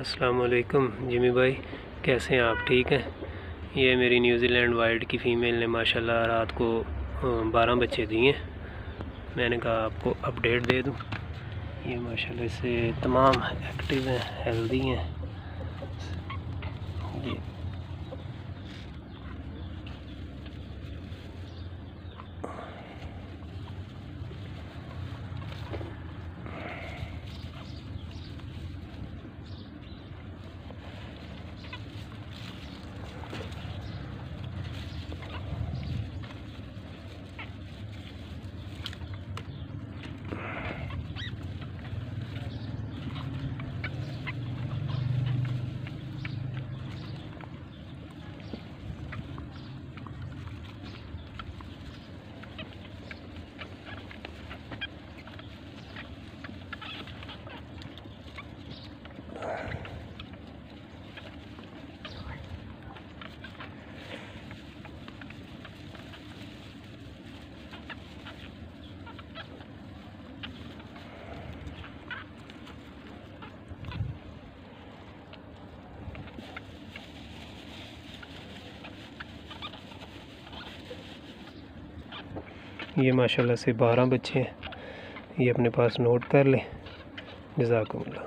अस्सलाम वालेकुम जिमी भाई, कैसे हैं आप? ठीक हैं। ये मेरी न्यूजीलैंड वाइल्ड की फ़ीमेल ने माशाल्लाह रात को 12 बच्चे दिए। मैंने कहा आपको अपडेट दे दूं। ये माशाल्लाह से तमाम एक्टिव हैं, हेल्दी हैं। ये ये माशाल्लाह से 12 बच्चे हैं। ये अपने पास नोट कर लें। जज़ाकुमुल्लाह।